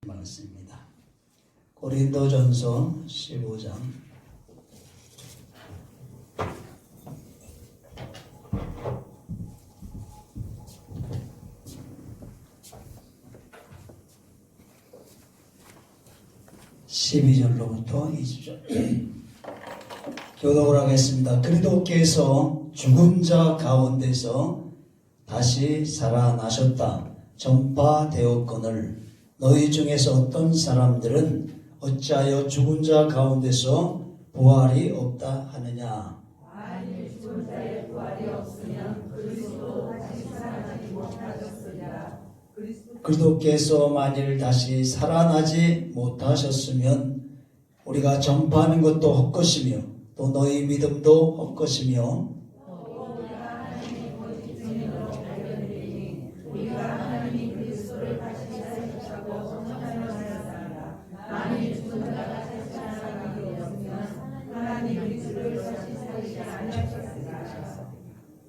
말씀입니다. 고린도전서 15장 12절로부터 20절 교독을 하겠습니다. 그리스도께서 죽은 자 가운데서 다시 살아나셨다 전파되었거늘 너희 중에서 어떤 사람들은 어찌하여 죽은 자 가운데서 부활이 없다 하느냐. 만일 죽은 자의 부활이 없으면 그리스도 다시 살아나지 못하셨으리라. 그리스도께서 만일 다시 살아나지 못하셨으면 우리가 전파하는 것도 헛것이며 또 너희 믿음도 헛것이며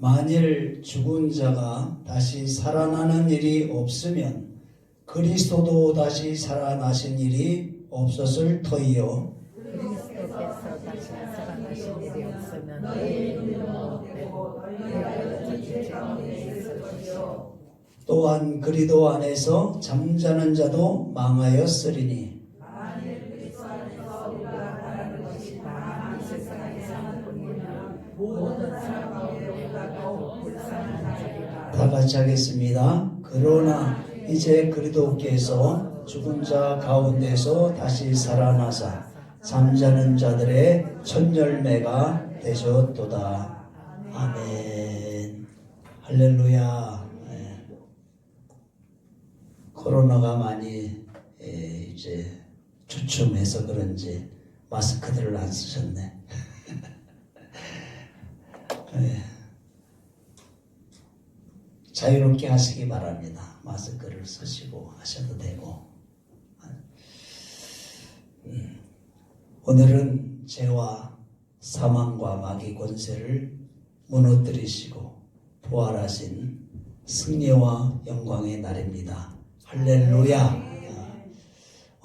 만일 죽은 자가 다시 살아나는 일이 없으면 그리스도도 다시 살아나신 일이 없었을 터이요. 그리스도께서 다시 살아나신 일이 없으면 너희의 믿음은 헛되고 너희가 여전히 죄 가운데 있을 것이요. 또한 그리스도 안에서 잠자는 자도 망하였으리니 만일 그리스도 안에서 우리가 바라는 것이 다 이 세상의 삶을 보면 모든 사람 가운데 우리가 더욱 불쌍한 자이라. 다 같이 하겠습니다. 그러나 이제 그리스도께서 죽은 자 가운데서 다시 살아나사 잠자는 자들의 첫 열매가 되셨도다. 아멘. 할렐루야. 코로나가 많이 이제 주춤해서 그런지 마스크들을 안 쓰셨네. 자유롭게 하시기 바랍니다. 마스크를 쓰시고 하셔도 되고. 오늘은 죄와 사망과 마귀 권세를 무너뜨리시고 부활하신 승리와 영광의 날입니다. 할렐루야.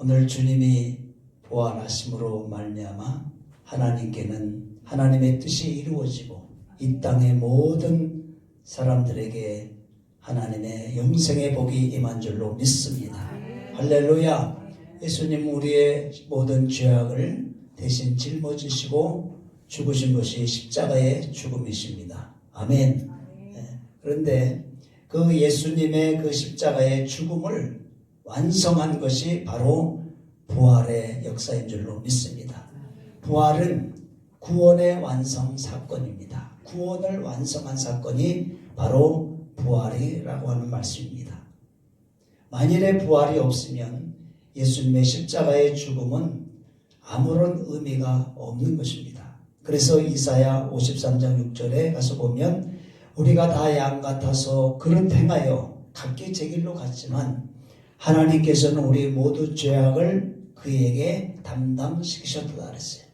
오늘 주님이 부활하심으로 말미암아 하나님께는 하나님의 뜻이 이루어지고 이 땅의 모든 사람들에게 하나님의 영생의 복이 임한 줄로 믿습니다. 할렐루야. 예수님 우리의 모든 죄악을 대신 짊어지시고 죽으신 것이 십자가의 죽음이십니다. 아멘. 그런데 그 예수님의 그 십자가의 죽음을 완성한 것이 바로 부활의 역사인 줄로 믿습니다. 부활은 구원의 완성 사건입니다. 구원을 완성한 사건이 바로 부활이라고 하는 말씀입니다. 만일에 부활이 없으면 예수님의 십자가의 죽음은 아무런 의미가 없는 것입니다. 그래서 이사야 53장 6절에 가서 보면 우리가 다 양 같아서 그릇 행하여 각기 제 길로 갔지만 하나님께서는 우리 모두 죄악을 그에게 담당시키셨다 그랬어요.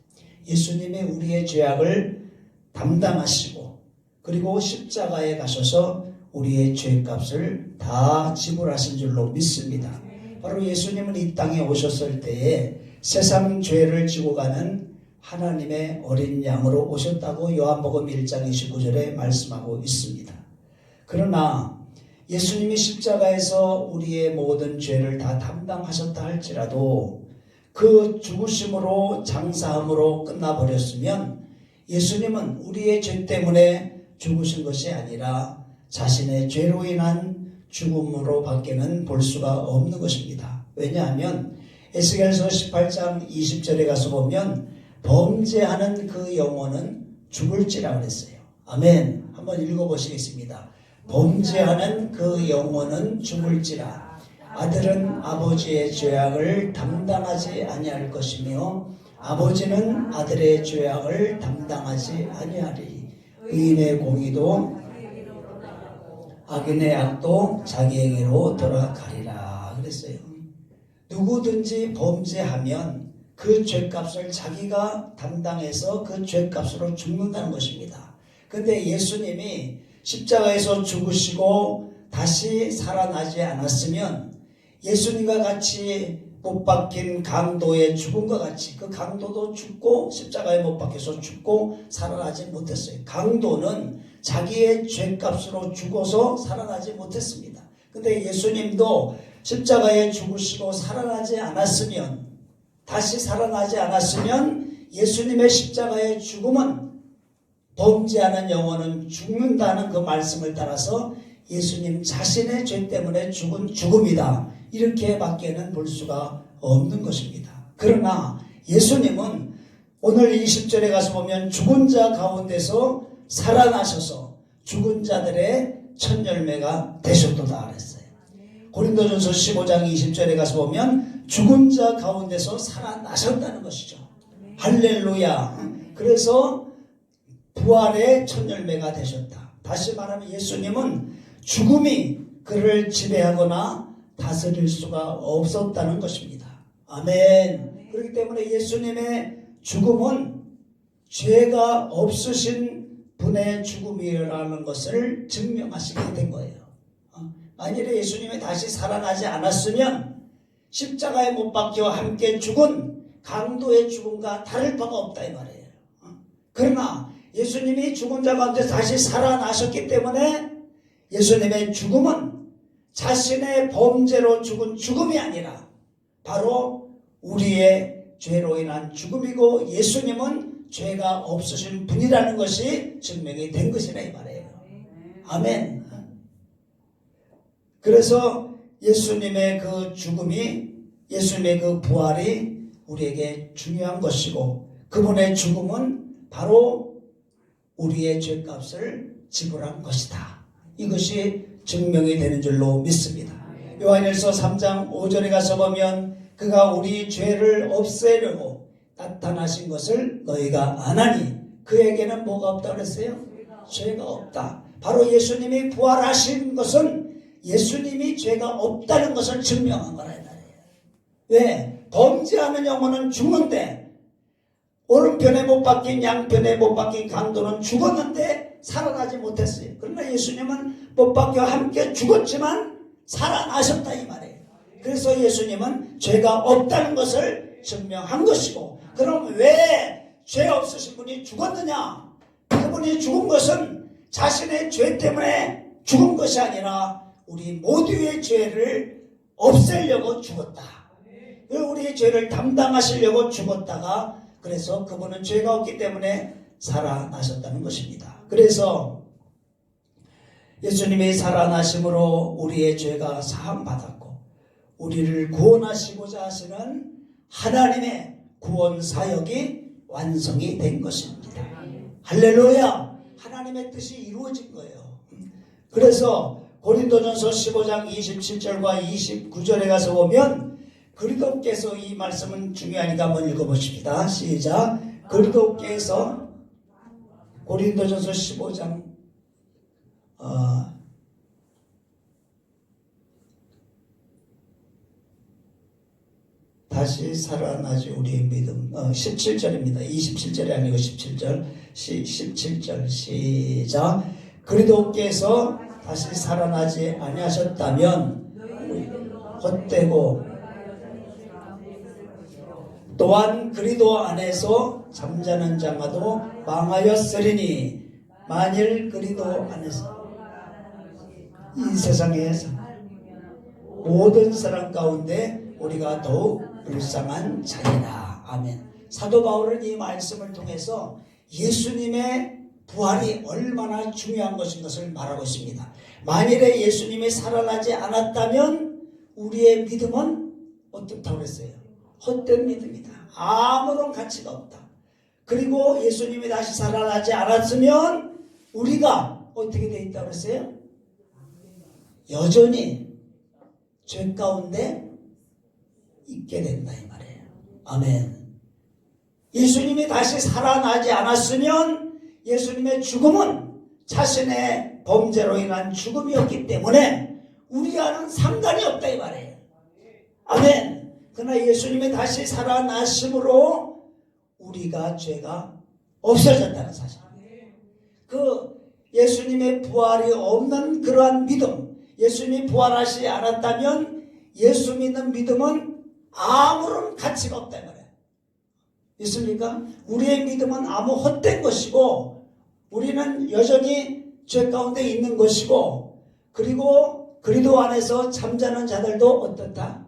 예수님이 우리의 죄악을 담당하시고 그리고 십자가에 가셔서 우리의 죄값을 다 지불하신 줄로 믿습니다. 바로 예수님은 이 땅에 오셨을 때에 세상 죄를 지고 가는 하나님의 어린 양으로 오셨다고 요한복음 1장 29절에 말씀하고 있습니다. 그러나 예수님이 십자가에서 우리의 모든 죄를 다 담당하셨다 할지라도 그 죽으심으로 장사함으로 끝나버렸으면 예수님은 우리의 죄 때문에 죽으신 것이 아니라 자신의 죄로 인한 죽음으로 밖에는 볼 수가 없는 것입니다. 왜냐하면 에스겔서 18장 20절에 가서 보면 범죄하는 그 영혼은 죽을지라 그랬어요. 아멘. 한번 읽어보시겠습니다. 범죄하는 그 영혼은 죽을지라. 아들은 아버지의 죄악을 담당하지 아니할 것이며 아버지는 아들의 죄악을 담당하지 아니하리. 의인의 공의도 악인의 악도 자기에게로 돌아가리라 그랬어요. 누구든지 범죄하면 그 죄값을 자기가 담당해서 그 죄값으로 죽는다는 것입니다. 근데 예수님이 십자가에서 죽으시고 다시 살아나지 않았으면 예수님과 같이 못 박힌 강도의 죽음과 같이 그 강도도 죽고 십자가에 못 박혀서 죽고 살아나지 못했어요. 강도는 자기의 죄값으로 죽어서 살아나지 못했습니다. 근데 예수님도 십자가에 죽으시고 살아나지 않았으면, 다시 살아나지 않았으면 예수님의 십자가의 죽음은 범죄하는 영혼은 죽는다는 그 말씀을 따라서 예수님 자신의 죄 때문에 죽은 죽음이다, 이렇게 밖에는 볼 수가 없는 것입니다. 그러나 예수님은 오늘 20절에 가서 보면 죽은 자 가운데서 살아나셔서 죽은 자들의 첫 열매가 되셨도다 그랬어요. 고린도전서 15장 20절에 가서 보면 죽은 자 가운데서 살아나셨다는 것이죠. 할렐루야. 그래서 부활의 첫 열매가 되셨다. 다시 말하면 예수님은 죽음이 그를 지배하거나 다스릴 수가 없었다는 것입니다. 아멘. 그렇기 때문에 예수님의 죽음은 죄가 없으신 분의 죽음이라는 것을 증명하시게 된 거예요. 만일에 예수님이 다시 살아나지 않았으면 십자가에 못 박혀 함께 죽은 강도의 죽음과 다를 바가 없다 이 말이에요. 그러나 예수님이 죽은 자 가운데 다시 살아나셨기 때문에 예수님의 죽음은 자신의 범죄로 죽은 죽음이 아니라 바로 우리의 죄로 인한 죽음이고, 예수님은 죄가 없으신 분이라는 것이 증명이 된 것이라 이 말이에요. 아멘. 그래서 예수님의 그 죽음이, 예수님의 그 부활이 우리에게 중요한 것이고, 그분의 죽음은 바로 우리의 죄값을 지불한 것이다, 이것이 증명이 되는 줄로 믿습니다. 요한일서 3장 5절에 가서 보면 그가 우리 죄를 없애려고 나타나신 것을 너희가 아나니 그에게는 뭐가 없다 그랬어요? 죄가 없다. 바로 예수님이 부활하신 것은 예수님이 죄가 없다는 것을 증명한 거라 이 말이에요. 왜? 범죄하는 영혼은 죽는데, 오른편에 못 박힌 양편에 못 박힌 강도는 죽었는데 살아나지 못했어요. 그러나 예수님은 못 박혀 함께 죽었지만 살아나셨다 이 말이에요. 그래서 예수님은 죄가 없다는 것을 증명한 것이고, 그럼 왜 죄 없으신 분이 죽었느냐? 그분이 죽은 것은 자신의 죄 때문에 죽은 것이 아니라 우리 모두의 죄를 없애려고 죽었다. 우리의 죄를 담당하시려고 죽었다가, 그래서 그분은 죄가 없기 때문에 살아나셨다는 것입니다. 그래서 예수님이 살아나심으로 우리의 죄가 사함받았고 우리를 구원하시고자 하시는 하나님의 구원 사역이 완성이 된 것입니다. 할렐루야. 하나님의 뜻이 이루어진 거예요. 그래서 고린도전서 15장 27절과 29절에 가서 보면 그리스도께서, 이 말씀은 중요하니까 한번 읽어보십시다. 시작. 그리스도께서, 고린도전서 15장 다시 살아나지 우리의 믿음. 17절입니다. 27절이 아니고 17절. 17절 시작. 그리스도께서 다시 살아나지 아니하셨다면 헛되고, 또한 그리스도 안에서 잠자는 자마도 망하였으리니, 만일 그리스도 안에서 이 세상에 모든 사람 가운데 우리가 더욱 불쌍한 자이다. 아멘. 사도 바울은 이 말씀을 통해서 예수님의 부활이 얼마나 중요한 것인 것을 말하고 있습니다. 만일에 예수님이 살아나지 않았다면 우리의 믿음은 어떻다고 그랬어요? 헛된 믿음이다. 아무런 가치가 없다. 그리고 예수님이 다시 살아나지 않았으면 우리가 어떻게 돼 있다고 그랬어요? 여전히 죄 가운데 있게 된다 이 말이에요. 아멘. 예수님이 다시 살아나지 않았으면 예수님의 죽음은 자신의 범죄로 인한 죽음이었기 때문에 우리와는 상관이 없다 이 말이에요. 아멘. 그러나 예수님이 다시 살아나심으로 우리가 죄가 없어졌다는 사실. 그 예수님의 부활이 없는 그러한 믿음, 예수님이 부활하지 않았다면 예수 믿는 믿음은 아무런 가치가 없다 이 말이에요. 있습니까? 우리의 믿음은 아무 헛된 것이고 우리는 여전히 죄 가운데 있는 것이고 그리고 그리스도 안에서 잠자는 자들도 어떻다?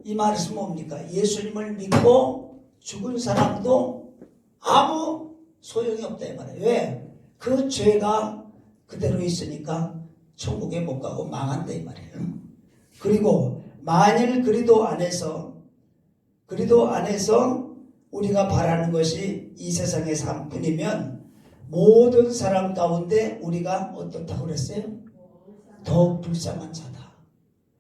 이 말씀은 뭡니까? 예수님을 믿고 죽은 사람도 아무 소용이 없다 이 말이에요. 왜? 그 죄가 그대로 있으니까 천국에 못 가고 망한다 이 말이에요. 그리고 만일 그리스도 안에서 우리가 바라는 것이 이 세상의 삶뿐이면 모든 사람 가운데 우리가 어떻다고 그랬어요? 더욱 불쌍한 자다.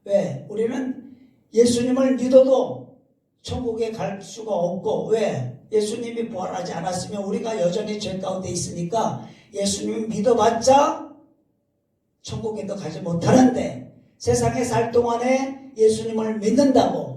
왜? 우리는 예수님을 믿어도 천국에 갈 수가 없고 왜? 예수님이 부활하지 않았으면 우리가 여전히 죄 가운데 있으니까 예수님을 믿어봤자 천국에도 가지 못하는데 세상에 살 동안에 예수님을 믿는다고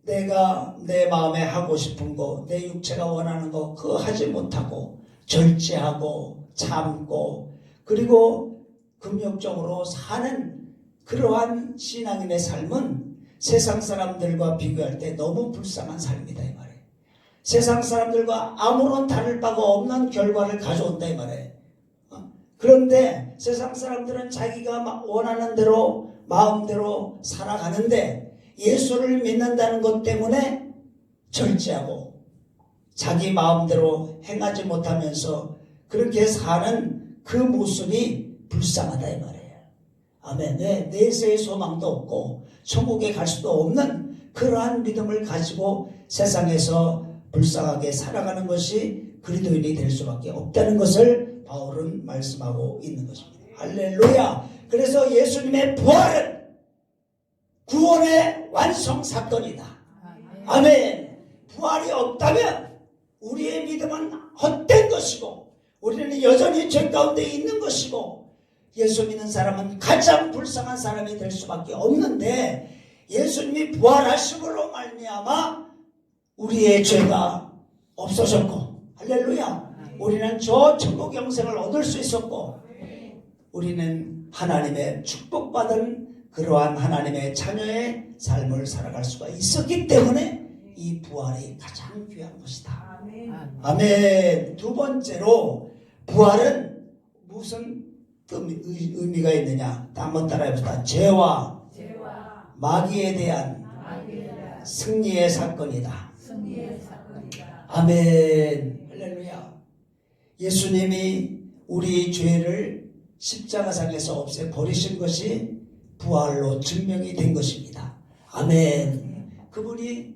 내가 내 마음에 하고 싶은 거, 내 육체가 원하는 거 그거 하지 못하고 절제하고 참고 그리고 금욕적으로 사는 그러한 신앙인의 삶은 세상 사람들과 비교할 때 너무 불쌍한 삶이다 이 말이에요. 세상 사람들과 아무런 다를 바가 없는 결과를 가져온다 이 말이에요. 그런데 세상 사람들은 자기가 원하는 대로 마음대로 살아가는데 예수를 믿는다는 것 때문에 절제하고 자기 마음대로 행하지 못하면서 그렇게 사는 그 모습이 불쌍하다 이 말이에요. 아멘. 내세의 소망도 없고 천국에 갈 수도 없는 그러한 믿음을 가지고 세상에서 불쌍하게 살아가는 것이 그리스도인이 될 수밖에 없다는 것을 바울은 말씀하고 있는 것입니다. 할렐루야. 그래서 예수님의 부활은 구원의 완성 사건이다. 아멘. 부활이 없다면 우리의 믿음은 헛된 것이고 우리는 여전히 죄 가운데 있는 것이고 예수 믿는 사람은 가장 불쌍한 사람이 될 수밖에 없는데 예수님이 부활하심으로 말미암아 우리의 죄가 없어졌고 할렐루야. 우리는 저 천국 영생을 얻을 수 있었고 우리는 하나님의 축복받은 그러한 하나님의 자녀의 삶을 살아갈 수가 있었기 때문에 이 부활이 가장 귀한 것이다. 아멘. 두 번째로 부활은 무슨 의미가 있느냐? 한번 따라해봅시다. 죄와 마귀에 대한 승리의 사건이다. 아멘. 할렐루야. 예수님이 우리 죄를 십자가상에서 없애버리신 것이 부활로 증명이 된 것입니다. 아멘. 그분이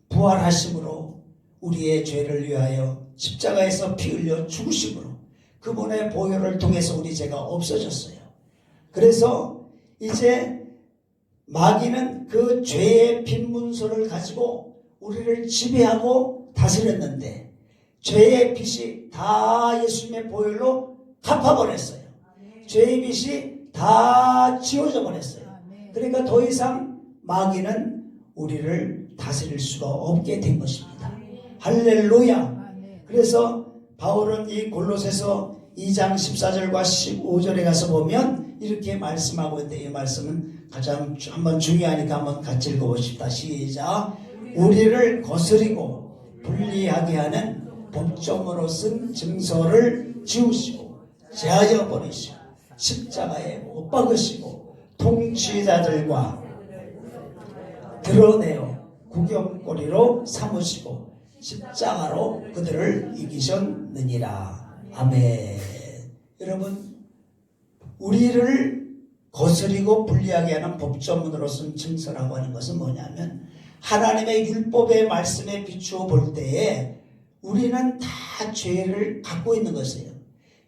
부활하심으로 우리의 죄를 위하여 십자가에서 피 흘려 죽으심으로 그분의 보혈을 통해서 우리 죄가 없어졌어요. 그래서 이제 마귀는 그 죄의 빈문서를 가지고 우리를 지배하고 다스렸는데 죄의 빚이 다 예수님의 보혈로 갚아버렸어요. 죄의 빚이 다 지워져 버렸어요. 그러니까 더 이상 마귀는 우리를 다스릴 수가 없게 된 것입니다. 할렐루야. 그래서 바울은 이 골로새서 2장 14절과 15절에 가서 보면 이렇게 말씀하고 있는데 이 말씀은 가장 한번 중요하니까 한번 같이 읽어보십시다. 시작. 우리를 거스리고 불리하게 하는 법정으로 쓴 증서를 지우시고 제하여 버리시고 십자가에 못 박으시고 통치자들과 드러내어 구경거리로 삼으시고 십자가로 그들을 이기셨느니라. 아멘. 여러분, 우리를 거스리고 불리하게 하는 법조문으로 쓴 증서라고 하는 것은 뭐냐면 하나님의 율법의 말씀에 비추어 볼 때에 우리는 다 죄를 갖고 있는 것이에요.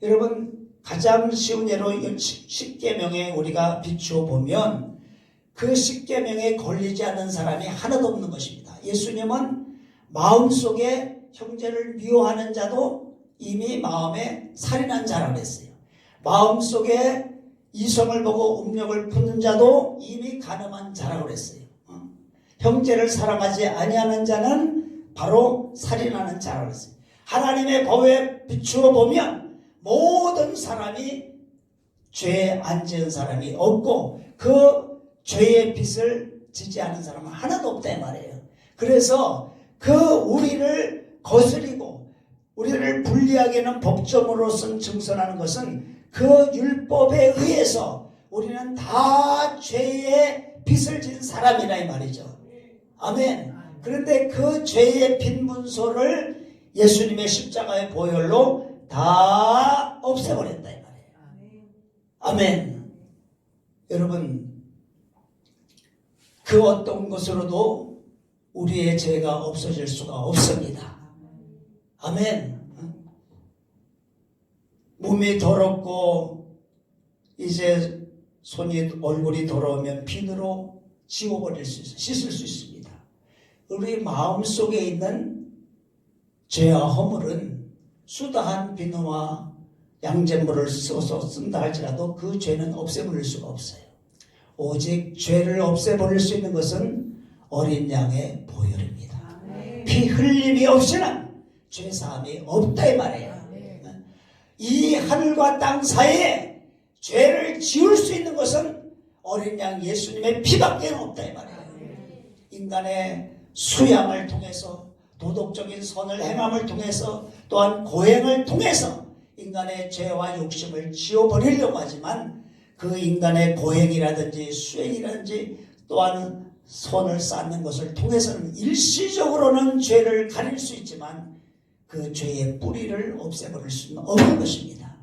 여러분, 가장 쉬운 예로 십계명에 우리가 비추어 보면 그 십계명에 걸리지 않는 사람이 하나도 없는 것입니다. 예수님은 마음속에 형제를 미워하는 자도 이미 마음에 살인한 자라고 했어요. 마음속에 이성을 보고 음욕을 품는 자도 이미 간음한 자라고 했어요. 형제를 사랑하지 아니하는 자는 바로 살인하는 자라고 했어요. 하나님의 법에 비추어 보면 모든 사람이 죄에 안 지은 사람이 없고 그 죄의 빚을 지지하는 사람은 하나도 없다 이 말이에요. 그래서 그 우리를 거스리고 우리를 불리하게 하는 법정으로서 증선하는 것은 그 율법에 의해서 우리는 다 죄의 빚을 진 사람이라 이 말이죠. 아멘. 그런데 그 죄의 빈문소를 예수님의 십자가의 보혈로 다 없애버렸다 이 말이에요. 아멘. 여러분, 그 어떤 것으로도 우리의 죄가 없어질 수가 없습니다. 아멘. 몸이 더럽고 이제 손이 얼굴이 더러우면 비누로 지워버릴 수 있어요. 씻을 수 있습니다. 우리 마음속에 있는 죄와 허물은 수다한 비누와 양잿물을 써서 쓴다 할지라도 그 죄는 없애버릴 수가 없어요. 오직 죄를 없애버릴 수 있는 것은 어린 양의 보혈입니다. 피 흘림이 없이는 죄사함이 없다 이 말이에요. 이 하늘과 땅 사이에 죄를 지울 수 있는 것은 어린 양 예수님의 피밖에 없다 이 말이에요. 인간의 수양을 통해서 도덕적인 선을 행함을 통해서 또한 고행을 통해서 인간의 죄와 욕심을 지워버리려고 하지만 그 인간의 고행이라든지 수행이라든지 또한 선을 쌓는 것을 통해서는 일시적으로는 죄를 가릴 수 있지만 그 죄의 뿌리를 없애버릴 수는 없는 것입니다.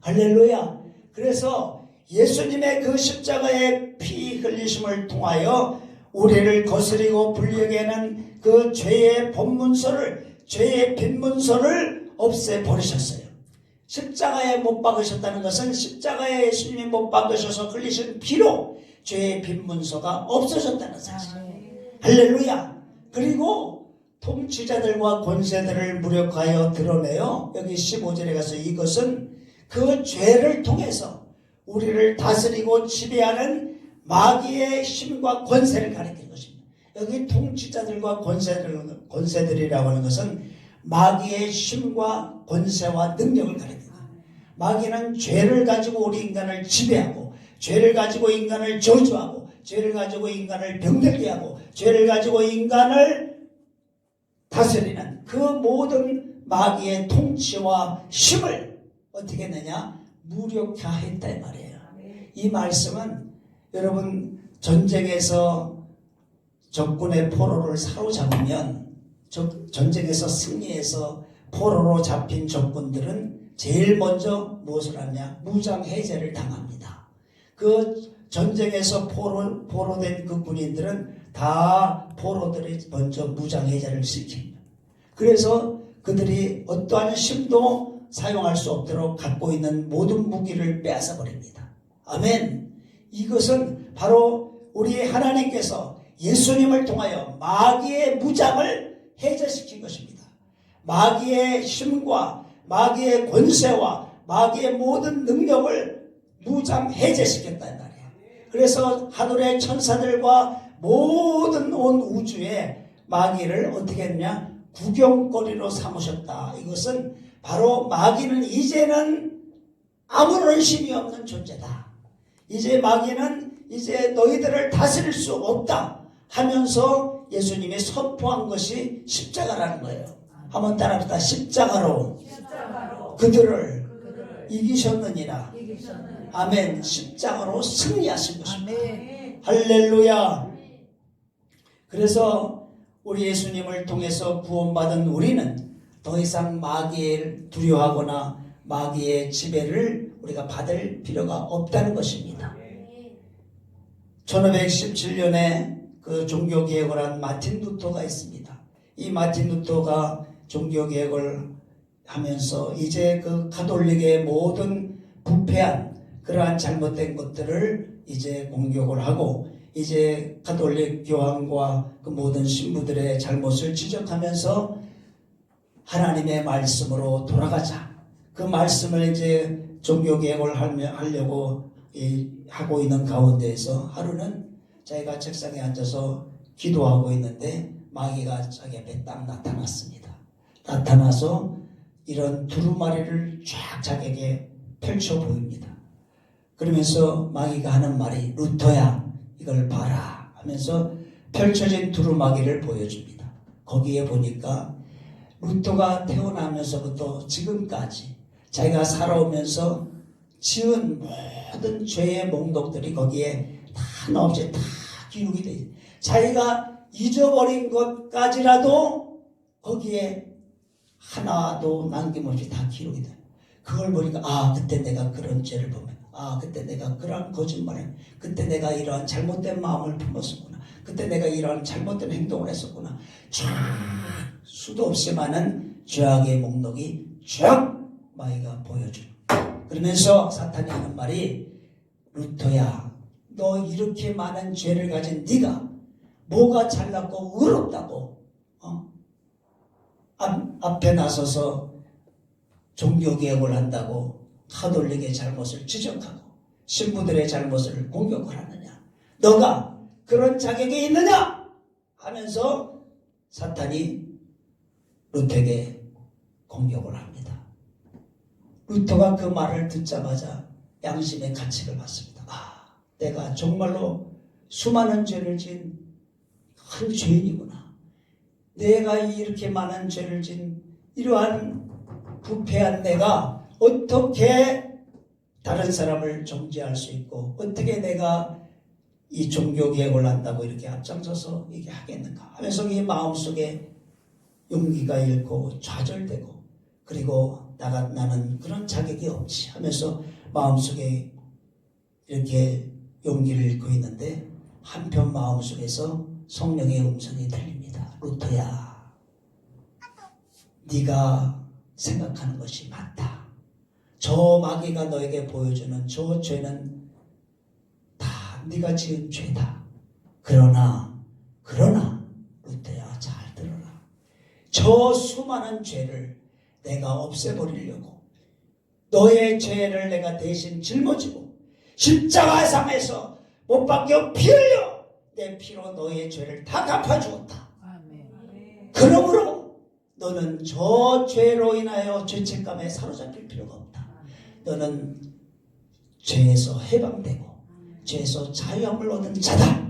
할렐루야. 그래서 예수님의 그 십자가의 피 흘리심을 통하여 우리를 거스리고 불리게 하는 그 죄의 본문서를, 죄의 빈문서를 없애버리셨어요. 십자가에 못 박으셨다는 것은 십자가에 예수님이 못 박으셔서 흘리신 피로 죄의 빈문서가 없어졌다는 사실. 할렐루야. 그리고 통치자들과 권세들을 무력하여 드러내요. 여기 15절에 가서 이것은 그 죄를 통해서 우리를 다스리고 지배하는 마귀의 힘과 권세를 가리키는 것입니다. 여기 통치자들과 권세들이라고 하는 것은 마귀의 힘과 권세와 능력을 가리킵니다. 마귀는 죄를 가지고 우리 인간을 지배하고 죄를 가지고 인간을 저주하고 죄를 가지고 인간을 병들게 하고 죄를 가지고 인간을 다스리는 그 모든 마귀의 통치와 힘을 어떻게 했느냐? 무력화했다 이 말이에요. 이 말씀은 여러분 전쟁에서 적군의 포로를 사로잡으면 전쟁에서 승리해서 포로로 잡힌 적군들은 제일 먼저 무엇을 하냐? 무장해제를 당합니다. 그 전쟁에서 포로된 그 군인들은 다 포로들이 먼저 무장해제를 시킵니다. 그래서 그들이 어떠한 힘도 사용할 수 없도록 갖고 있는 모든 무기를 빼앗아 버립니다. 아멘. 이것은 바로 우리 하나님께서 예수님을 통하여 마귀의 무장을 해제시킨 것입니다. 마귀의 힘과 마귀의 권세와 마귀의 모든 능력을 무장 해제시켰다는 말이에요. 그래서 하늘의 천사들과 모든 온 우주에 마귀를 어떻게 했냐? 구경거리로 삼으셨다. 이것은 바로 마귀는 이제는 아무런 힘이 없는 존재다. 이제 마귀는 이제 너희들을 다스릴 수 없다 하면서 예수님이 선포한 것이 십자가라는 거예요. 한번 따라합시다. 십자가로 그들을 이기셨느니라. 아멘. 십자가로 승리하신 것입니다. 할렐루야. 그래서 우리 예수님을 통해서 구원받은 우리는 더 이상 마귀를 두려워하거나 마귀의 지배를 우리가 받을 필요가 없다는 것입니다. 1517년에 그 종교개혁을 한 마틴 루터가 있습니다. 이 마틴 루터가 종교개혁을 하면서 이제 그 가톨릭의 모든 부패한 그러한 잘못된 것들을 이제 공격을 하고 이제 가톨릭 교황과 그 모든 신부들의 잘못을 지적하면서 하나님의 말씀으로 돌아가자. 그 말씀을 이제 종교개혁을 하려고 하고 있는 가운데에서 하루는 자기가 책상에 앉아서 기도하고 있는데 마귀가 자기 앞에 딱 나타났습니다. 나타나서 이런 두루마리를 쫙 자기에게 펼쳐 보입니다. 그러면서 마귀가 하는 말이 루터야 이걸 봐라. 하면서 펼쳐진 두루마기를 보여줍니다. 거기에 보니까 루터가 태어나면서부터 지금까지 자기가 살아오면서 지은 모든 죄의 목록들이 거기에 다 하나없이 다 기록이 돼 있어요. 자기가 잊어버린 것까지라도 거기에 하나도 남김없이 다 기록이 돼요. 그걸 보니까 그때 내가 그런 죄를 보면 그때 내가 그런 거짓말을 그때 내가 이러한 잘못된 마음을 품었었구나. 그때 내가 이러한 잘못된 행동을 했었구나. 쫙 수도 없이 많은 죄악의 목록이 쫙 마이가 보여줘요. 그러면서 사탄이 하는 말이 루터야 너 이렇게 많은 죄를 가진 네가 뭐가 잘났고 의롭다고 앞에 나서서 종교개혁을 한다고 카톨릭의 잘못을 지적하고 신부들의 잘못을 공격을 하느냐 너가 그런 자격이 있느냐 하면서 사탄이 루터에게 공격을 합니다. 루터가 그 말을 듣자마자 양심의 가책을 받습니다. 내가 정말로 수많은 죄를 지은 큰 죄인이구나. 내가 이렇게 많은 죄를 지은 이러한 부패한 내가 어떻게 다른 사람을 정죄할 수 있고 어떻게 내가 이 종교개혁을 한다고 이렇게 앞장서서 이게 하겠는가 하면서 이 마음속에 용기가 잃고 좌절되고 그리고 나는 그런 자격이 없지 하면서 마음속에 이렇게 용기를 잃고 있는데 한편 마음속에서 성령의 음성이 들립니다. 루터야 네가 생각하는 것이 맞다. 저 마귀가 너에게 보여주는 저 죄는 다 네가 지은 죄다. 그러나 루터야 잘 들어라. 저 수많은 죄를 내가 없애버리려고 너의 죄를 내가 대신 짊어지고 십자가상에서 못 박혀 피 흘려 내 피로 너의 죄를 다 갚아주었다. 아멘. 그러므로 너는 저 죄로 인하여 죄책감에 사로잡힐 필요가 없다. 너는 죄에서 해방되고 죄에서 자유함을 얻은 자다.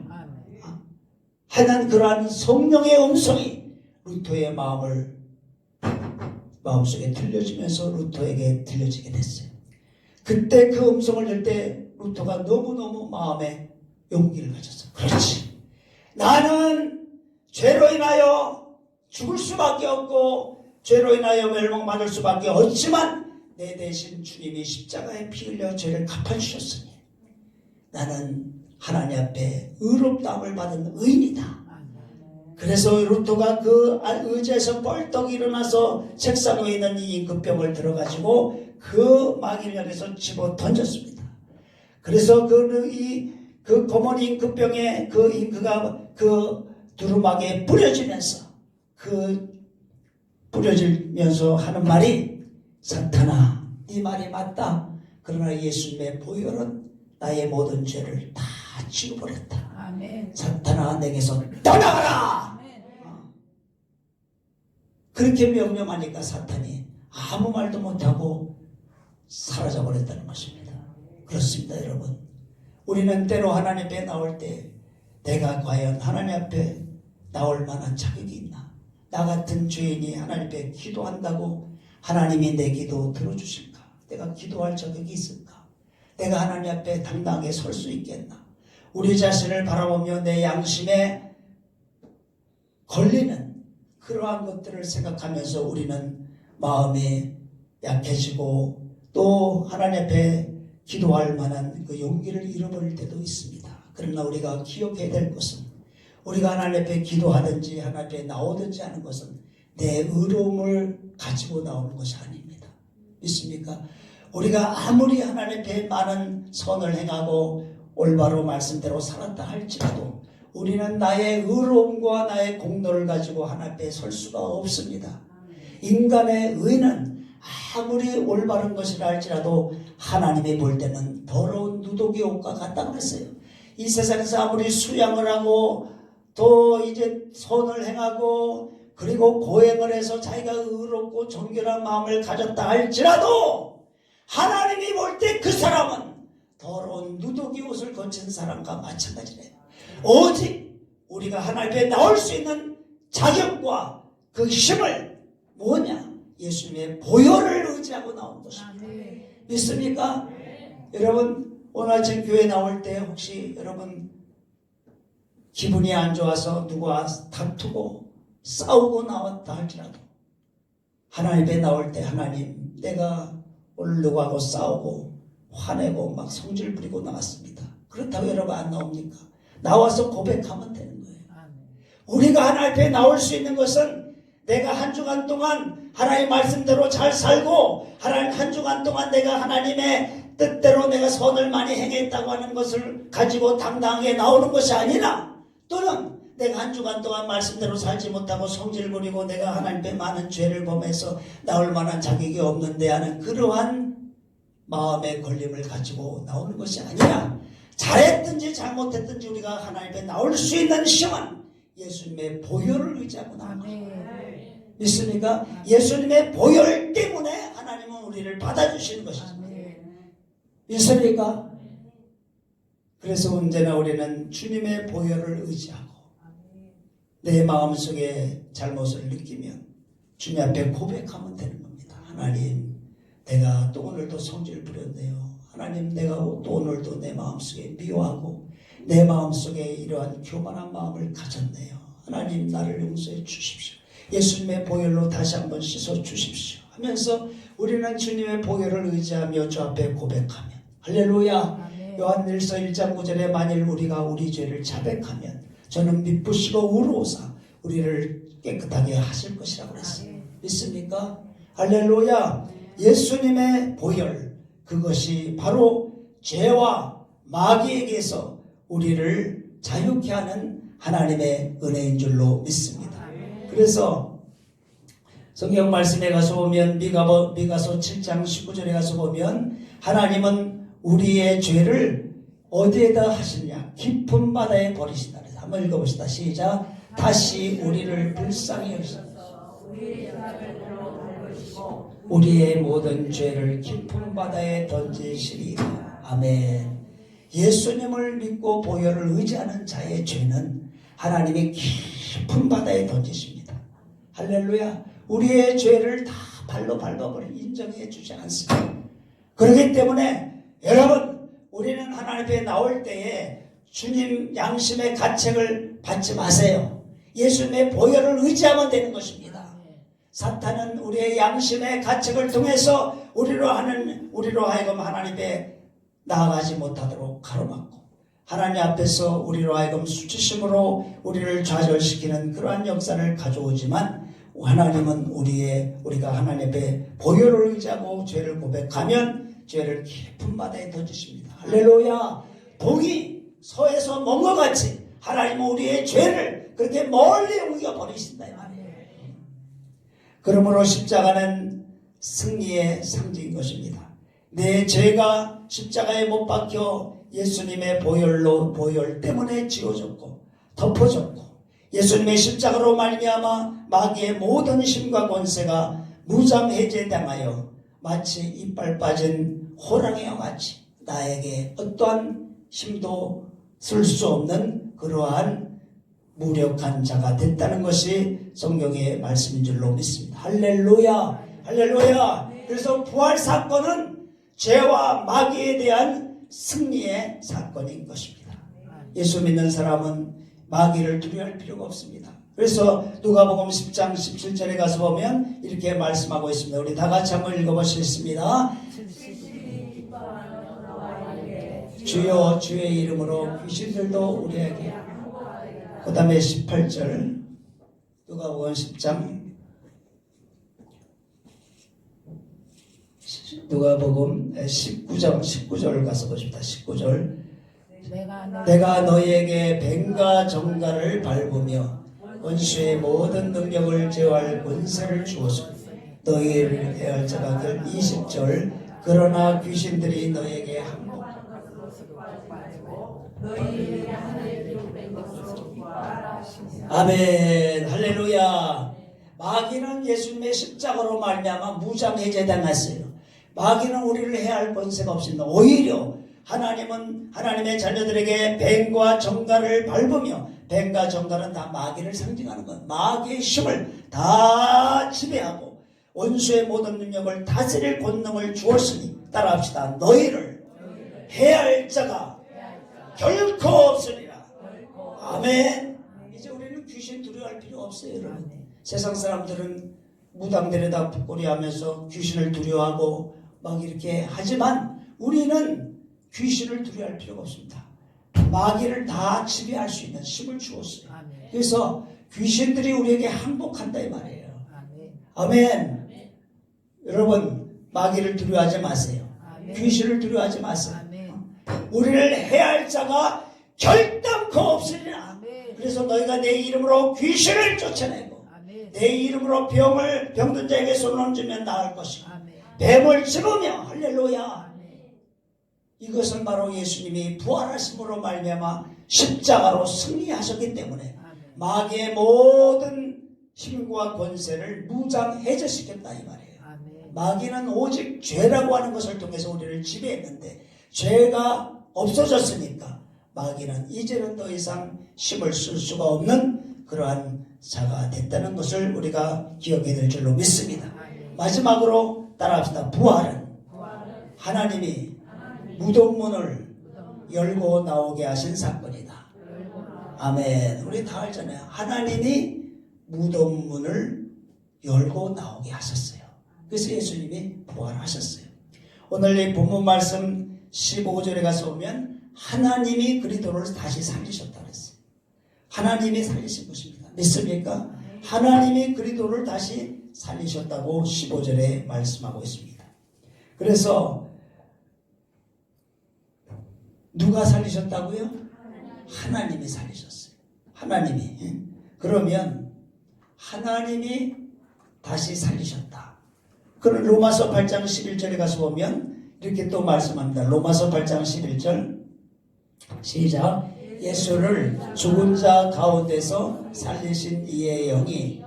하는 그러한 성령의 음성이 루터의 마음속에 들려지면서 루터에게 들려지게 됐어요. 그때 그 음성을 들 때 루터가 너무너무 마음에 용기를 가졌어. 그렇지. 나는 죄로 인하여 죽을 수밖에 없고 죄로 인하여 멸망받을 수밖에 없지만 내 대신 주님이 십자가에 피 흘려 죄를 갚아주셨으니 나는 하나님 앞에 의롭다함을 받은 의인이다. 그래서 루터가 그 의자에서 벌떡 일어나서 책상 위에 있는 이 임금병을 들어가지고 그 마귀를 향해서 집어 던졌습니다. 그래서 그 검은 임금병에 그 잉크가 그 두루마기에 뿌려지면서 뿌려지면서 하는 말이 사탄아 네 말이 맞다. 그러나 예수님의 보혈은 나의 모든 죄를 다 지워버렸다. 아멘. 사탄아 내게서 떠나가라. 그렇게 명령하니까 사탄이 아무 말도 못하고 사라져버렸다는 것입니다. 그렇습니다 여러분. 우리는 때로 하나님 앞에 나올 때 내가 과연 하나님 앞에 나올 만한 자격이 있나? 나 같은 죄인이 하나님 앞에 기도한다고 하나님이 내 기도 들어주실까? 내가 기도할 자격이 있을까? 내가 하나님 앞에 당당하게 설 수 있겠나? 우리 자신을 바라보며 내 양심에 걸리는 그러한 것들을 생각하면서 우리는 마음이 약해지고 또 하나님 앞에 기도할 만한 그 용기를 잃어버릴 때도 있습니다. 그러나 우리가 기억해야 될 것은 우리가 하나님 앞에 기도하든지 하나님 앞에 나오든지 하는 것은 내 의로움을 가지고 나오는 것이 아닙니다. 믿습니까? 우리가 아무리 하나님 앞에 많은 선을 행하고 올바로 말씀대로 살았다 할지라도 우리는 나의 의로움과 나의 공로를 가지고 하나님 앞에 설 수가 없습니다. 인간의 의는 아무리 올바른 것이라 할지라도 하나님이 볼 때는 더러운 누더기 옷과 같다고 했어요. 이 세상에서 아무리 수양을 하고 또 이제 선을 행하고 그리고 고행을 해서 자기가 의롭고 정결한 마음을 가졌다 할지라도 하나님이 볼 때 그 사람은 더러운 누더기 옷을 거친 사람과 마찬가지래요. 오직 우리가 하나님 앞에 나올 수 있는 자격과 그 힘을 뭐냐? 예수님의 보혈을 의지하고 나온 것입니다. 아멘. 믿습니까? 여러분 오늘 아침 교회 나올 때 혹시 여러분 기분이 안 좋아서 누구와 다투고 싸우고 나왔다 할지라도 하나님 앞에 나올 때 하나님 내가 오늘 누구하고 싸우고 화내고 막 성질 부리고 나왔습니다. 그렇다고 여러분 안 나옵니까? 나와서 고백하면 되는 거예요. 아멘. 우리가 하나님 앞에 나올 수 있는 것은 내가 한 주간 동안 하나님 말씀대로 잘 살고 하나님 한 주간 동안 내가 하나님의 뜻대로 내가 선을 많이 행했다고 하는 것을 가지고 당당하게 나오는 것이 아니라 또는 내가 한 주간 동안 말씀대로 살지 못하고 성질 부리고 내가 하나님께 많은 죄를 범해서 나올 만한 자격이 없는데 하는 그러한 마음의 걸림을 가지고 나오는 것이 아니라 잘했든지 잘못했든지 우리가 하나님께 나올 수 있는 힘은 예수님의 보혈을 의지하고 나옵니다. 아멘. 믿습니까? 예수님의 보혈 때문에 하나님은 우리를 받아주시는 것이죠. 아멘. 믿습니까? 그래서 언제나 우리는 주님의 보혈을 의지하고 내 마음속에 잘못을 느끼면 주님 앞에 고백하면 되는 겁니다. 하나님 내가 또 오늘도 성질 부렸네요. 하나님 내가 또 오늘도 내 마음속에 미워하고 내 마음속에 이러한 교만한 마음을 가졌네요. 하나님 나를 용서해 주십시오. 예수님의 보혈로 다시 한번 씻어 주십시오 하면서 우리는 주님의 보혈을 의지하며 주 앞에 고백하면 할렐루야. 아멘. 요한일서 1장 9절에 만일 우리가 우리 죄를 자백하면 저는 미쁘시고 우로사 우리를 깨끗하게 하실 것이라고 그랬어요. 믿습니까? 할렐루야. 예수님의 보혈 그것이 바로 죄와 마귀에게서 우리를 자유케 하는 하나님의 은혜인 줄로 믿습니다. 그래서 성경 말씀에 가서 보면 미가서 7장 19절에 가서 보면 하나님은 우리의 죄를 어디에다 하시느냐? 깊은 바다에 버리신다. 한번 읽어봅시다. 시작. 다시 우리를 불쌍히 여기시고 우리의 모든 죄를 깊은 바다에 던지시리라. 아멘. 예수님을 믿고 보혈을 의지하는 자의 죄는 하나님이 깊은 바다에 던지십니다. 할렐루야. 우리의 죄를 다 발로 밟아버려 인정해 주지 않습니다. 그렇기 때문에 여러분 우리는 하나님 앞에 나올 때에 주님 양심의 가책을 받지 마세요. 예수님의 보혈을 의지하면 되는 것입니다. 사탄은 우리의 양심의 가책을 통해서 우리로 하여금 하나님께 나아가지 못하도록 가로막고 하나님 앞에서 우리로 하여금 수치심으로 우리를 좌절시키는 그러한 역사를 가져오지만 하나님은 우리가 하나님 앞에 보혈을 의지하고 죄를 고백하면 죄를 깊은 바다에 던지십니다. 할렐루야. 동이 서에서 먼 것 같이 하나님은 우리의 죄를 그렇게 멀리 옮겨버리신다. 그러므로 십자가는 승리의 상징인 것입니다. 내 죄가 십자가에 못 박혀 예수님의 보혈 때문에 지워졌고 덮어졌고 예수님의 십자가로 말미암아 마귀의 모든 힘과 권세가 무장해제당하여 마치 이빨 빠진 호랑이와 같이 나에게 어떠한 힘도 쓸 수 없는 그러한 무력한 자가 됐다는 것이 성경의 말씀인 줄로 믿습니다. 할렐루야. 할렐루야. 그래서 부활 사건은 죄와 마귀에 대한 승리의 사건인 것입니다. 예수 믿는 사람은 마귀를 두려워할 필요가 없습니다. 그래서 누가복음 10장 17절에 가서 보면 이렇게 말씀하고 있습니다. 우리 다 같이 한번 읽어보시겠습니다. 주여 주의 이름으로 귀신들도 우리에게 그 다음에 18절 누가복음 10장 누가복음 19절 가서 보십니다. 19절 내가 너희에게 뱀과 정갈을 밟으며 원수의 모든 능력을 제어할 권세를 주었으니 너희를 해할 자가 될 20절 그러나 귀신들이 너희에게 아멘. 할렐루야. 마귀는 예수님의 십자가로 말미암아 무장해제당했어요. 마귀는 우리를 해할 권세가 없습니다. 오히려 하나님은 하나님의 자녀들에게 뱀과 정갈을 밟으며, 뱀과 정갈은 다 마귀를 상징하는 것, 마귀의 힘을 다 지배하고 원수의 모든 능력을 다스릴 권능을 주었으니, 따라합시다. 너희를 해할 자가 결코 없으리라. 아멘. 이제 우리는 귀신 두려워할 필요 없어요, 여러분. 세상 사람들은 무당들에다 북거리하면서 귀신을 두려워하고 막 이렇게 하지만 우리는 귀신을 두려워할 필요가 없습니다. 마귀를 다 지배할 수 있는 힘을 주었어요. 그래서 귀신들이 우리에게 항복한다 이 말이에요. 아멘. 여러분, 마귀를 두려워하지 마세요. 귀신을 두려워하지 마세요. 우리를 해할 자가 결단코 없으리라. 그래서 너희가 내 이름으로 귀신을 쫓아내고 내 이름으로 병든 자에게 손을 얹으면 나을 것이고 뱀을 집으며, 할렐루야, 이것은 바로 예수님이 부활하심으로 말미암아 십자가로 승리하셨기 때문에 마귀의 모든 힘과 권세를 무장해제시켰다 이 말이에요. 마귀는 오직 죄라고 하는 것을 통해서 우리를 지배했는데, 죄가 없어졌으니까 마귀는 이제는 더 이상 힘을 쓸 수가 없는 그러한 자가 됐다는 것을 우리가 기억해야 될 줄로 믿습니다. 마지막으로 따라합시다. 부활은 하나님이 무덤문을 열고 나오게 하신 사건이다. 아멘. 우리 다 알잖아요. 하나님이 무덤문을 열고 나오게 하셨어요. 그래서 예수님이 부활하셨어요. 오늘 이 본문 말씀 15절에 가서 보면 하나님이 그리스도를 다시 살리셨다 그랬어요. 하나님이 살리신 것입니다. 믿습니까? 하나님이 그리스도를 다시 살리셨다고 15절에 말씀하고 있습니다. 그래서 누가 살리셨다고요? 하나님이 살리셨어요. 하나님이. 그러면 하나님이 다시 살리셨다. 그럼 로마서 8장 11절에 가서 보면 이렇게 또 말씀합니다. 로마서 8장 11절 시작. 예수를 죽은 자 가운데서 살리신 이의 영이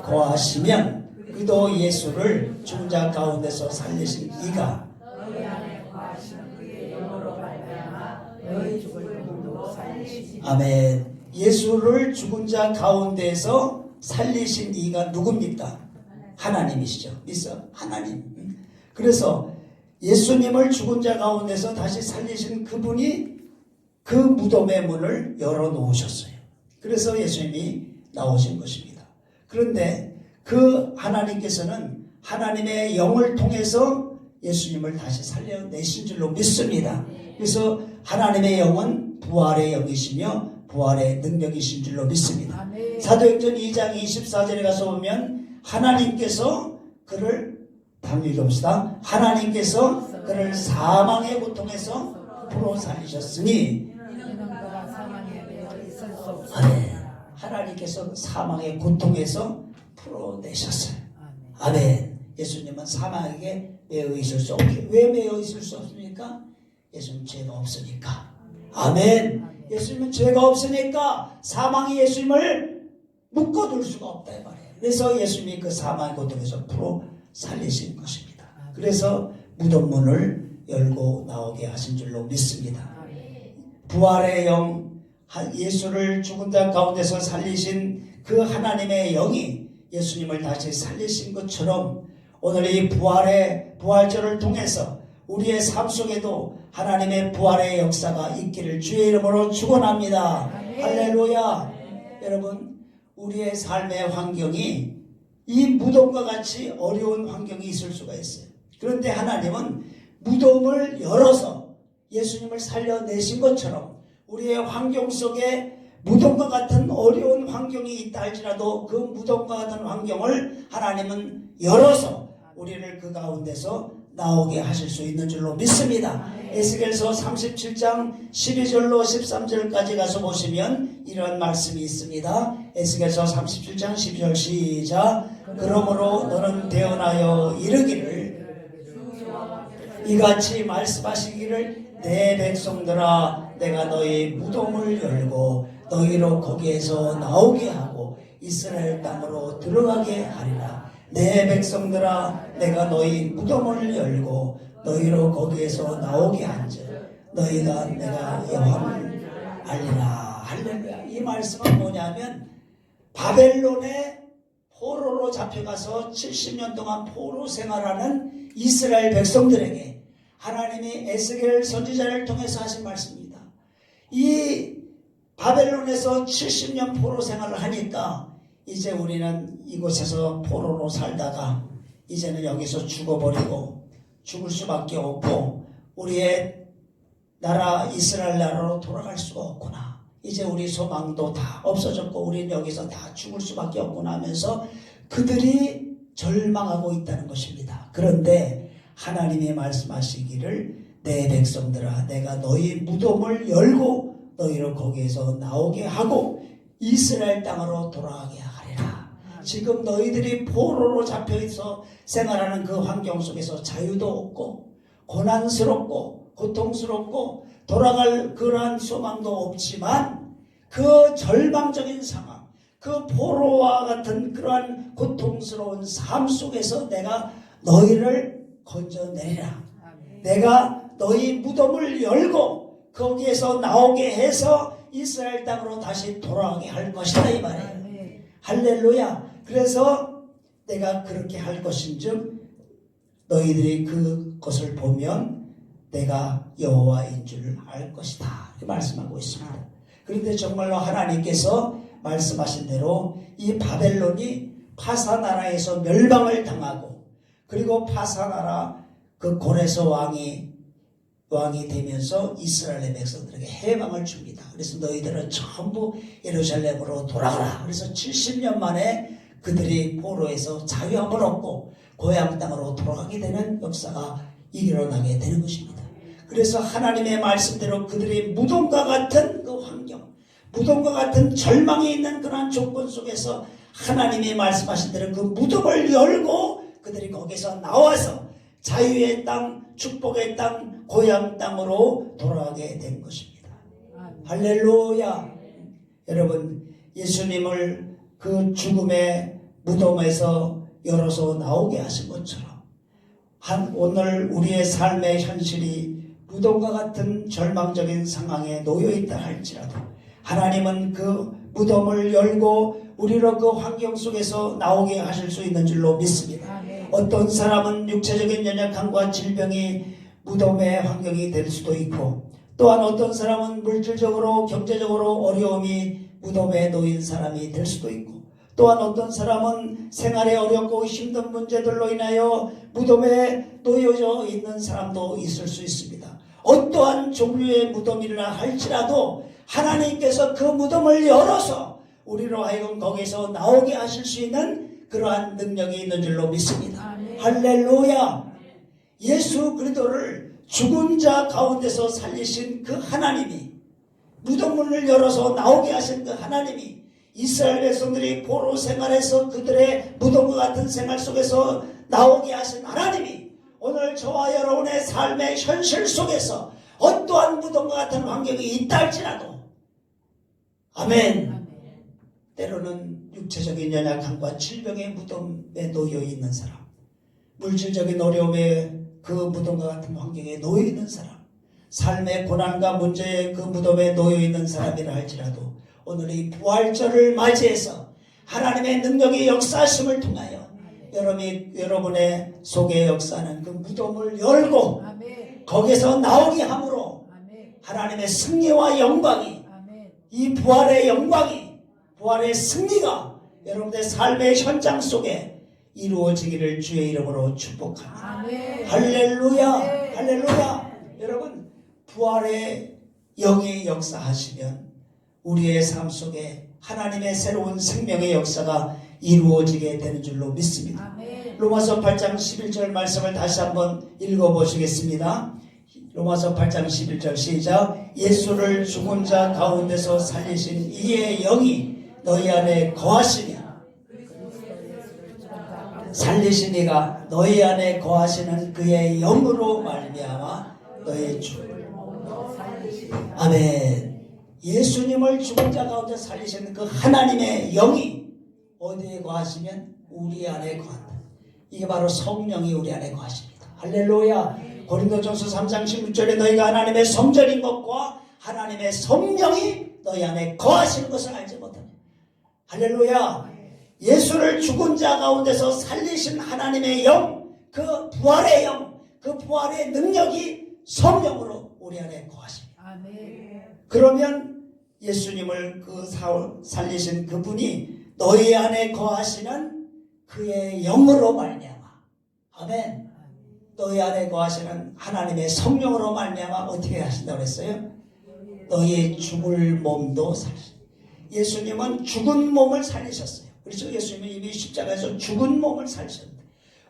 거하시면 그도 예수를 죽은 자 가운데서 살리신 이가 아멘. 예수를 죽은 자 가운데서 살리신 이가 누굽니까? 하나님이시죠. 있어? 하나님. 그래서 예수님을 죽은 자 가운데서 다시 살리신 그분이 그 무덤의 문을 열어놓으셨어요. 그래서 예수님이 나오신 것입니다. 그런데 그 하나님께서는 하나님의 영을 통해서 예수님을 다시 살려내신 줄로 믿습니다. 그래서 하나님의 영은 부활의 영이시며 부활의 능력이신 줄로 믿습니다. 사도행전 2장 24절에 가서 보면 하나님께서 그를 다음 읽어봅시다. 하나님께서 그를 사망의 고통에서 풀어 살리셨으니 하나님께서 사망의 고통에서 풀어내셨어요. 아멘. 예수님은 사망에게 매여 있을 수 없게. 왜 매여 있을 수 없습니까? 예수님 죄가 없으니까. 아멘. 예수님은 죄가 없으니까 사망이 예수님을 묶어둘 수가 없다 이 말이에요. 그래서 예수님이 그 사망의 고통에서 풀어 살리신 것입니다. 그래서 무덤문을 열고 나오게 하신 줄로 믿습니다. 부활의 영, 예수를 죽은 자 가운데서 살리신 그 하나님의 영이 예수님을 다시 살리신 것처럼 오늘 이 부활절을 통해서 우리의 삶 속에도 하나님의 부활의 역사가 있기를 주의 이름으로 축원합니다. 할렐루야. 여러분, 우리의 삶의 환경이 이 무덤과 같이 어려운 환경이 있을 수가 있어요. 그런데 하나님은 무덤을 열어서 예수님을 살려내신 것처럼 우리의 환경 속에 무덤과 같은 어려운 환경이 있다 할지라도 그 무덤과 같은 환경을 하나님은 열어서 우리를 그 가운데서 나오게 하실 수 있는 줄로 믿습니다. 에스겔서 37장 12절로 13절까지 가서 보시면 이런 말씀이 있습니다. 에스겔서 37장 12절 시작. 그러므로 너는 대언하여 이르기를 이같이 말씀하시기를 내 백성들아 내가 너희 무덤을 열고 너희로 거기에서 나오게 하고 이스라엘 땅으로 들어가게 하리라. 내 백성들아 내가 너희 무덤을 열고 너희로 거기에서 나오게 한즉 너희가 내가 여호와를 알리라. 할렐루야. 이 말씀은 뭐냐면 바벨론에 포로로 잡혀가서 70년 동안 포로 생활하는 이스라엘 백성들에게 하나님이 에스겔 선지자를 통해서 하신 말씀입니다. 이 바벨론에서 70년 포로 생활을 하니까 이제 우리는 이곳에서 포로로 살다가 이제는 여기서 죽어버리고 죽을 수밖에 없고 우리의 나라 이스라엘 나라로 돌아갈 수가 없구나. 이제 우리 소망도 다 없어졌고 우리는 여기서 다 죽을 수밖에 없구나 하면서 그들이 절망하고 있다는 것입니다. 그런데 하나님이 말씀하시기를 내 백성들아 내가 너희 무덤을 열고 너희를 거기에서 나오게 하고 이스라엘 땅으로 돌아가게 하리라. 지금 너희들이 포로로 잡혀있어 생활하는 그 환경 속에서 자유도 없고 고난스럽고 고통스럽고 돌아갈 그러한 소망도 없지만 그 절망적인 상황, 그 포로와 같은 그러한 고통스러운 삶 속에서 내가 너희를 건져내리라. 내가 너희 무덤을 열고 거기에서 나오게 해서 이스라엘 땅으로 다시 돌아가게 할 것이다 이 말이에요. 할렐루야. 그래서 내가 그렇게 할 것인즉 너희들이 그것을 보면 내가 여호와인 줄 알 것이다 이렇게 말씀하고 있습니다. 그런데 정말로 하나님께서 말씀하신 대로 이 바벨론이 파사나라에서 멸망을 당하고 그리고 파사나라 그 고레서 왕이 되면서 이스라엘의 백성들에게 해방을 줍니다. 그래서 너희들은 전부 예루살렘으로 돌아가라. 그래서 70년 만에 그들이 포로에서 자유함을 얻고 고향 땅으로 돌아가게 되는 역사가 일어나게 되는 것입니다. 그래서 하나님의 말씀대로 그들이 무덤과 같은 그 환경, 무덤과 같은 절망이 있는 그러한 조건 속에서 하나님이 말씀하신 대로 그 무덤을 열고 그들이 거기서 나와서 자유의 땅, 축복의 땅, 고향 땅으로 돌아가게 된 것입니다. 할렐루야. 여러분 예수님을 그 죽음의 무덤에서 열어서 나오게 하신 것처럼 오늘 우리의 삶의 현실이 무덤과 같은 절망적인 상황에 놓여있다 할지라도 하나님은 그 무덤을 열고 우리로 그 환경 속에서 나오게 하실 수 있는 줄로 믿습니다. 어떤 사람은 육체적인 연약함과 질병이 무덤의 환경이 될 수도 있고 또한 어떤 사람은 물질적으로 경제적으로 어려움이 무덤에 놓인 사람이 될 수도 있고 또한 어떤 사람은 생활에 어렵고 힘든 문제들로 인하여 무덤에 놓여져 있는 사람도 있을 수 있습니다. 어떠한 종류의 무덤이라 할지라도 하나님께서 그 무덤을 열어서 우리로 하여금 거기서 나오게 하실 수 있는 그러한 능력이 있는 줄로 믿습니다. 아멘. 할렐루야. 예수 그리스도를 죽은 자 가운데서 살리신 그 하나님이 무덤문을 열어서 나오게 하신 그 하나님이 이스라엘 백성들이 포로 생활에서 그들의 무덤과 같은 생활 속에서 나오게 하신 하나님이 오늘 저와 여러분의 삶의 현실 속에서 어떠한 무덤과 같은 환경이 있다 할지라도 아멘. 때로는 육체적인 연약함과 질병의 무덤에 놓여 있는 사람, 물질적인 어려움에 그 무덤과 같은 환경에 놓여 있는 사람, 삶의 고난과 문제의 그 무덤에 놓여 있는 사람이라 할지라도 오늘 이 부활절을 맞이해서 하나님의 능력의 역사하심을 통하여 여러분의 속에 역사하는 그 무덤을 열고 거기서 나오게 함으로 하나님의 승리와 영광이 이 부활의 영광이 부활의 승리가 여러분의 삶의 현장 속에 이루어지기를 주의 이름으로 축복합니다. 할렐루야. 할렐루야. 여러분 부활의 영이 역사하시면 우리의 삶 속에 하나님의 새로운 생명의 역사가 이루어지게 되는 줄로 믿습니다. 로마서 8장 11절 말씀을 다시 한번 읽어보시겠습니다. 로마서 8장 11절 시작. 예수를 죽은 자 가운데서 살리신 이의 영이 너희 안에 거하시니 살리신 이가 너희 안에 거하시는 그의 영으로 말미암아 너희 죽음을 아멘. 예수님을 죽은 자 가운데 살리시는 그 하나님의 영이 어디에 거하시면 우리 안에 거한다. 이게 바로 성령이 우리 안에 거하십니다. 할렐루야. 고린도전서 3장 16절에 너희가 하나님의 성전인 것과 하나님의 성령이 너희 안에 거하시는 것을 알지 못하냐. 할렐루야. 예수를 죽은 자 가운데서 살리신 하나님의 영, 그 부활의 영, 그 부활의 능력이 성령으로 우리 안에 거하십니다. 아멘. 그러면 예수님을 살리신 그분이 너희 안에 거하시는 그의 영으로 말미암아. 아멘. 너희 안에 거하시는 하나님의 성령으로 말미암아 어떻게 하신다고 그랬어요? 너희의 죽을 몸도 살리신다. 예수님은 죽은 몸을 살리셨어요. 그래서 예수님은 이미 십자가에서 죽은 몸을 살리셨는데,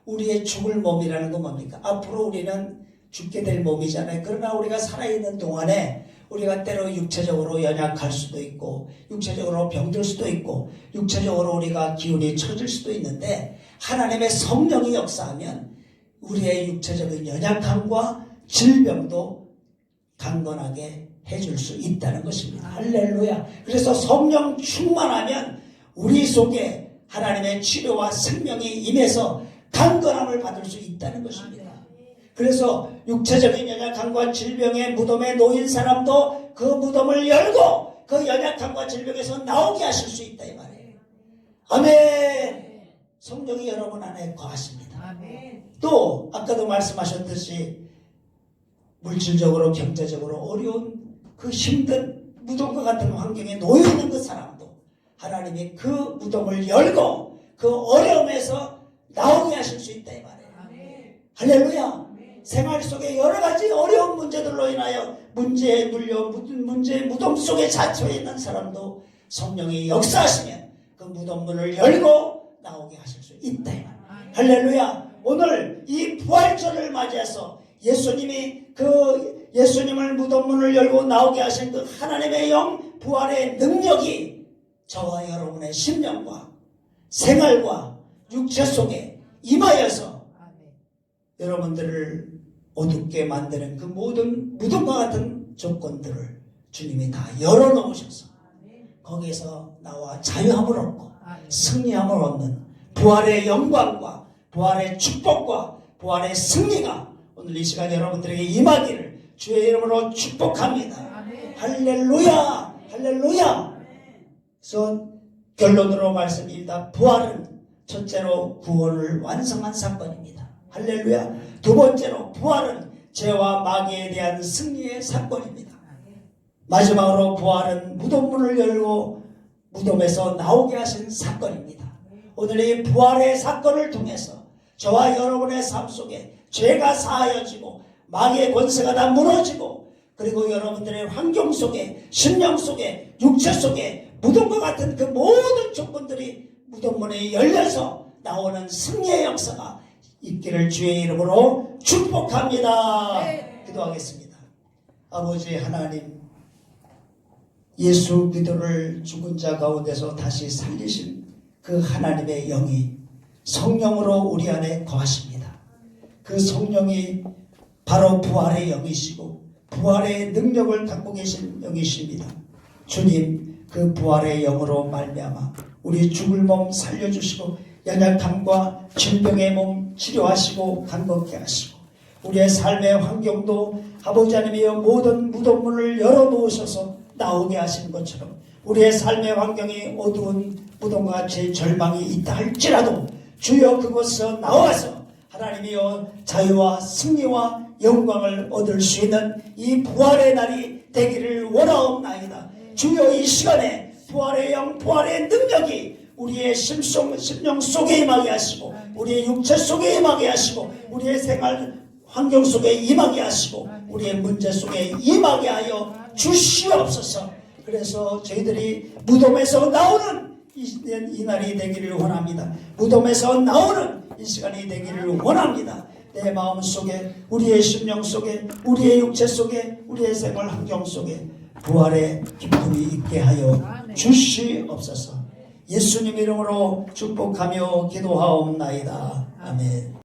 우리의 죽을 몸이라는 건 뭡니까? 앞으로 우리는 죽게 될 몸이잖아요. 그러나 우리가 살아있는 동안에 우리가 때로 육체적으로 연약할 수도 있고, 육체적으로 병들 수도 있고, 육체적으로 우리가 기운이 처질 수도 있는데, 하나님의 성령이 역사하면 우리의 육체적인 연약함과 질병도 강건하게 해줄 수 있다는 것입니다. 할렐루야. 그래서 성령 충만하면 우리 속에 하나님의 치료와 생명이 임해서 강건함을 받을 수 있다는 것입니다. 그래서 육체적인 연약함과 질병의 무덤에 놓인 사람도 그 무덤을 열고 그 연약함과 질병에서 나오게 하실 수 있다 이 말이에요. 아멘. 성령이 여러분 안에 거하십니다. 아멘. 또 아까도 말씀하셨듯이 물질적으로 경제적으로 어려운 그 힘든 무덤과 같은 환경에 놓여있는 그 사람도 하나님이 그 무덤을 열고 그 어려움에서 나오게 하실 수 있다 이 말이에요. 아멘. 할렐루야. 생활 속에 여러 가지 어려운 문제들로 인하여 문제에 눌려 문제의 무덤 속에 갇혀 있는 사람도 성령이 역사하시면 그 무덤문을 열고 나오게 하실 수 있다 이 말이에요. 할렐루야. 오늘 이 부활절을 맞이해서 예수님을 무덤문을 열고 나오게 하신 그 하나님의 영 부활의 능력이 저와 여러분의 심령과 생활과 육체 속에 임하여서 여러분들을 어둡게 만드는 그 모든 무덤과 같은 조건들을 주님이 다 열어놓으셔서 거기에서 나와 자유함을 얻고 승리함을 얻는 부활의 영광과 부활의 축복과 부활의 승리가 오늘 이 시간 여러분들에게 임하기를 주의 이름으로 축복합니다. 할렐루야. 할렐루야. 그래서 결론으로 말씀드립니다. 부활은 첫째로 구원을 완성한 사건입니다. 할렐루야. 두 번째로 부활은 죄와 마귀에 대한 승리의 사건입니다. 마지막으로 부활은 무덤문을 열고 무덤에서 나오게 하신 사건입니다. 오늘 이 부활의 사건을 통해서 저와 여러분의 삶 속에 죄가 사하여지고 마귀의 권세가 다 무너지고, 그리고 여러분들의 환경 속에 심령 속에 육체 속에 무덤과 같은 그 모든 조건들이 무덤문에 열려서 나오는 승리의 역사가 있기를 주의 이름으로 축복합니다. 기도하겠습니다. 아버지 하나님, 예수 그리스도를 죽은 자 가운데서 다시 살리신 그 하나님의 영이 성령으로 우리 안에 거하십니다. 그 성령이 바로 부활의 영이시고 부활의 능력을 갖고 계신 영이십니다. 주님, 그 부활의 영으로 말미암아 우리 죽을 몸 살려주시고 연약함과 질병의 몸 치료하시고 강건케 하시고 우리의 삶의 환경도 아버지 하나님이여 모든 무덤문을 열어놓으셔서 나오게 하시는 것처럼 우리의 삶의 환경이 어두운 무덤과 같이 절망이 있다 할지라도 주여 그곳에서 나와서 하나님이여 자유와 승리와 영광을 얻을 수 있는 이 부활의 날이 되기를 원하옵나이다. 주여 이 시간에 부활의 영, 부활의 능력이 우리의 심령 속에 임하게 하시고 우리의 육체 속에 임하게 하시고 우리의 생활 환경 속에 임하게 하시고 우리의 문제 속에 임하게 하여 주시옵소서. 그래서 저희들이 무덤에서 나오는 이 날이 되기를 원합니다. 무덤에서 나오는 이 시간이 되기를 원합니다. 내 마음 속에, 우리의 심령 속에, 우리의 육체 속에, 우리의 생활 환경 속에 부활의 기쁨이 있게 하여 주시옵소서. 예수님 이름으로 축복하며 기도하옵나이다. 아멘.